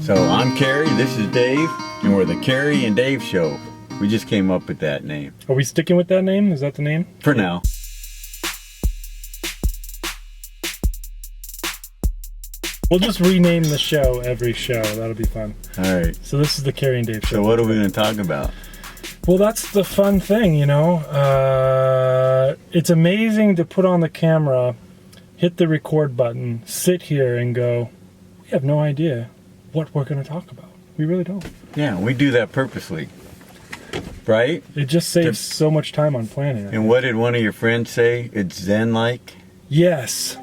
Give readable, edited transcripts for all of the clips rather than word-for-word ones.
So I'm Cary, this is Dave, and we're the Cary and Dave Show. We just came up with that name. Are we sticking with that name? Is that the name? For now. We'll just rename the show every show. That'll be fun. Alright. So this is the Cary and Dave Show. So what are we going to talk about? Well, that's the fun thing, you know. It's amazing to put on the camera, hit the record button, sit here and go, we have no idea what we're going to talk about. We really don't. Yeah, we do that purposely. Right? It just saves so much time on planning. And what did one of your friends say? It's Zen-like? Yes.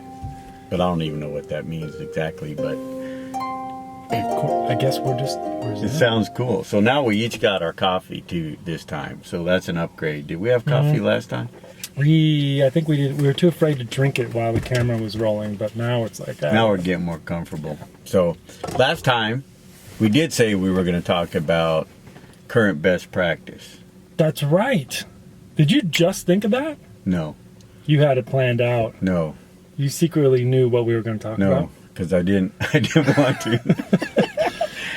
But I don't even know what that means exactly, but I guess we're it sounds cool. So now we each got our coffee too this time. So that's an upgrade. Did we have coffee last time? I think we did. We were too afraid to drink it while the camera was rolling, but now it's like... Now we're getting more comfortable. So last time we did say we were going to talk about current best practice. That's right. Did you just think of that? No. You had it planned out. No. You secretly knew what we were going to talk about? No, because I didn't want to.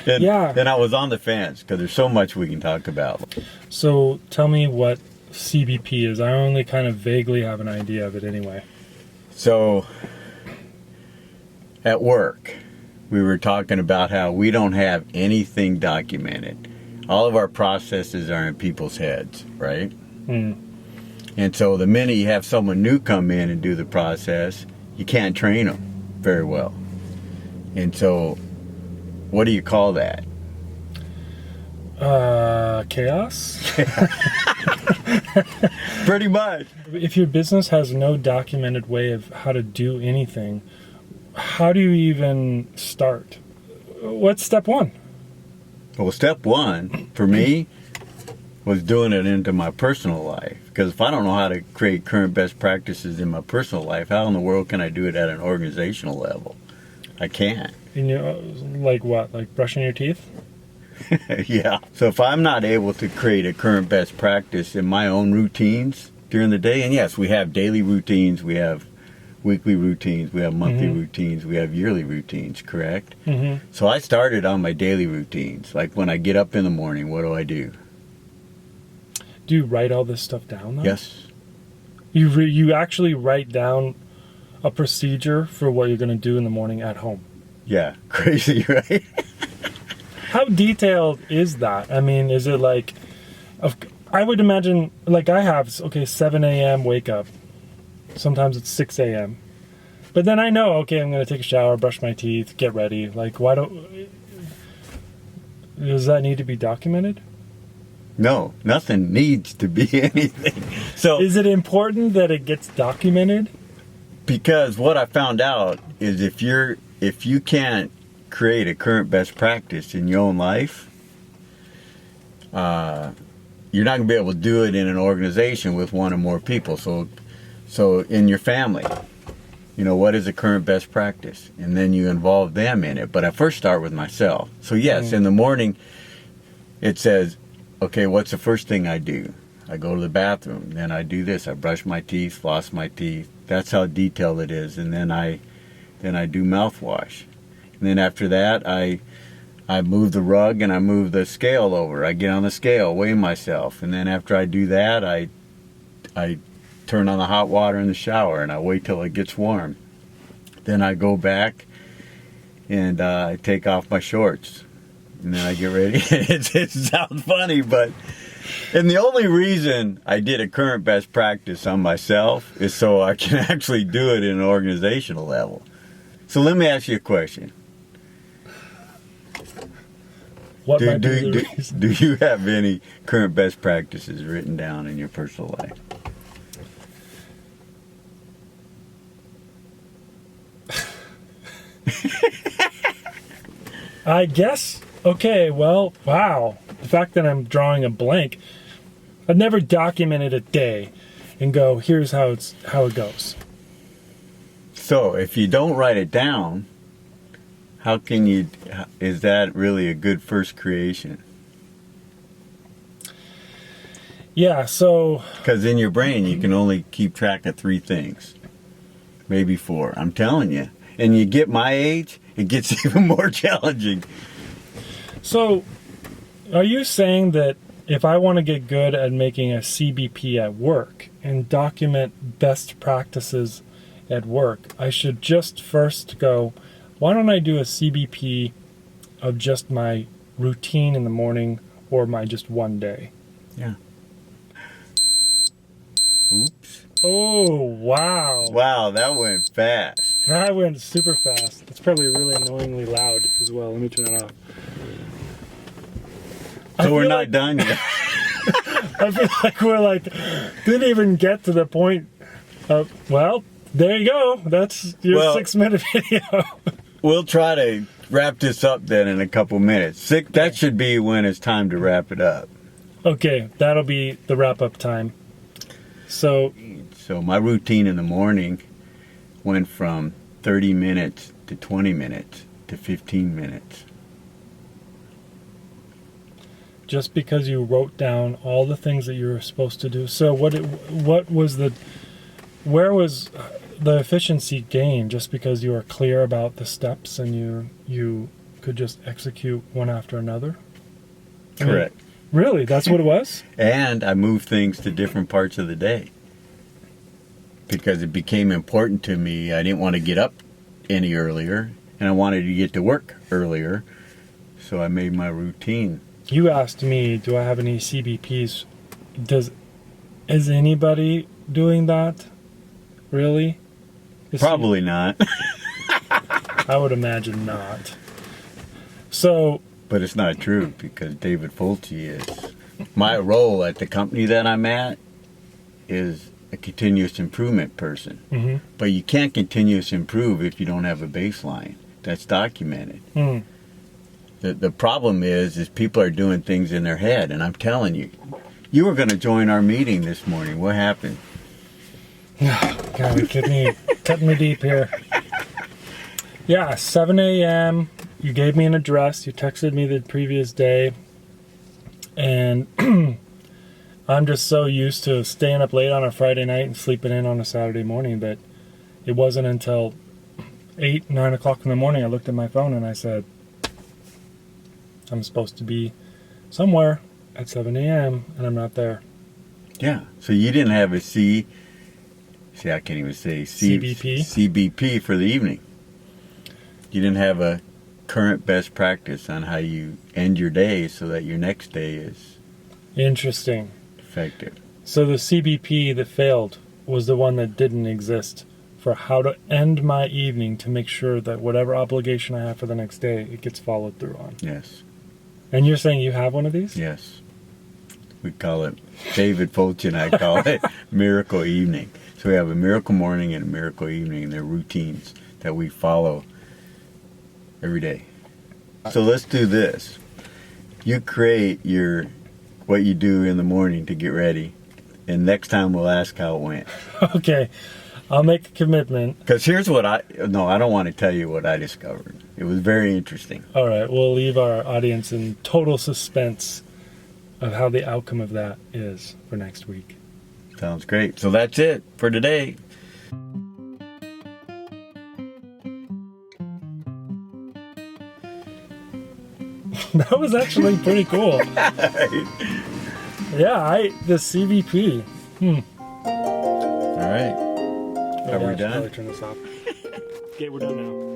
And I was on the fence because there's so much we can talk about. So tell me what CBP is. I only kind of vaguely have an idea of it anyway. So at work, we were talking about how we don't have anything documented. All of our processes are in people's heads, right? And so the minute you have someone new come in and do the process, you can't train them very well. And so what do you call that? Chaos? Pretty much. If your business has no documented way of how to do anything, how do you even start? What's step one? Well, step one for me was doing it into my personal life. Because if I don't know how to create current best practices in my personal life, how in the world can I do it at an organizational level? I can't. And like what? Like brushing your teeth? Yeah. So if I'm not able to create a current best practice in my own routines during the day, and yes, we have daily routines, we have weekly routines, we have monthly routines, we have yearly routines, correct? So I started on my daily routines. Like when I get up in the morning, what do? Do you write all this stuff down though? Yes. You actually write down a procedure for what you're going to do in the morning at home? Yeah. Crazy, right? How detailed is that? I mean, is it like... I would imagine, like I have, 7 a.m. wake up. Sometimes it's 6 a.m. But then I know, I'm going to take a shower, brush my teeth, get ready. Like, why don't... Does that need to be documented? No, nothing needs to be anything. So is it important that it gets documented? Because what I found out is if you can't create a current best practice in your own life, you're not going to be able to do it in an organization with one or more people. So in your family, what is a current best practice? And then you involve them in it. But I first start with myself. So yes, in the morning, it says, okay, what's the first thing I do? I go to the bathroom, then I do this. I brush my teeth, floss my teeth. That's how detailed it is. And then I do mouthwash. And then after that, I move the rug and I move the scale over. I get on the scale, weigh myself. And then after I do that, I turn on the hot water in the shower and I wait till it gets warm. Then I go back and I take off my shorts. And then I get ready. It sounds funny, and the only reason I did a current best practice on myself is so I can actually do it in an organizational level. So let me ask you a question. Do you have any current best practices written down in your personal life? I guess. Okay, well, wow. The fact that I'm drawing a blank, I've never documented a day and go, here's how it goes. So if you don't write it down, how can you, is that really a good first creation? Yeah, so... Because in your brain, you can only keep track of 3 things. Maybe 4. I'm telling you. And you get my age, it gets even more challenging. So, are you saying that if I want to get good at making a CBP at work and document best practices at work, I should just first go, why don't I do a CBP of just my routine in the morning or my just one day? Yeah. Oops. Oh, wow. Wow, that went fast. That went super fast. It's probably really annoyingly loud as well. Let me turn it off. So we're not done yet. I feel like we're didn't even get to the point of, well, there you go. That's your 6-minute video. We'll try to wrap this up then in a couple minutes. That should be when it's time to wrap it up. Okay, that'll be the wrap-up time. So my routine in the morning went from 30 minutes to 20 minutes to 15 minutes. just because you wrote down all the things that you were supposed to do. So where was the efficiency gain? Just because you were clear about the steps and you could just execute one after another? Correct. Really? That's what it was? And I moved things to different parts of the day because it became important to me. I didn't want to get up any earlier, and I wanted to get to work earlier, so I made my routine. You asked me, do I have any CBPs? Is anybody doing that? Really? Probably not. I would imagine not. So... But it's not true, because David Fulci is. My role at the company that I'm at is a continuous improvement person. Mm-hmm. But you can't continuous improve if you don't have a baseline that's documented. Mm. The problem is people are doing things in their head, and I'm telling you, you were going to join our meeting this morning. What happened? God, you're cutting me deep here. Yeah, 7 a.m. You gave me an address. You texted me the previous day. And I'm just so used to staying up late on a Friday night and sleeping in on a Saturday morning that it wasn't until 8, 9 o'clock in the morning I looked at my phone and I said, I'm supposed to be somewhere at 7 a.m. and I'm not there. Yeah, so you didn't have a I can't even say CBP for the evening. You didn't have a current best practice on how you end your day so that your next day is interesting, effective. So the CBP that failed was the one that didn't exist for how to end my evening to make sure that whatever obligation I have for the next day, it gets followed through on. Yes. And you're saying you have one of these? Yes. We call it, David Fulci and I call it Miracle Evening. So we have a miracle morning and a miracle evening, and they're routines that we follow every day. So let's do this. You create what you do in the morning to get ready, and next time we'll ask how it went. Okay, I'll make a commitment. Because here's what I don't want to tell you what I discovered. It was very interesting. All right, we'll leave our audience in total suspense of how the outcome of that is for next week. Sounds great. So that's it for today. That was actually pretty cool. Yeah, the CBP. All right. Are we done? Turn this off. Okay, we're done now.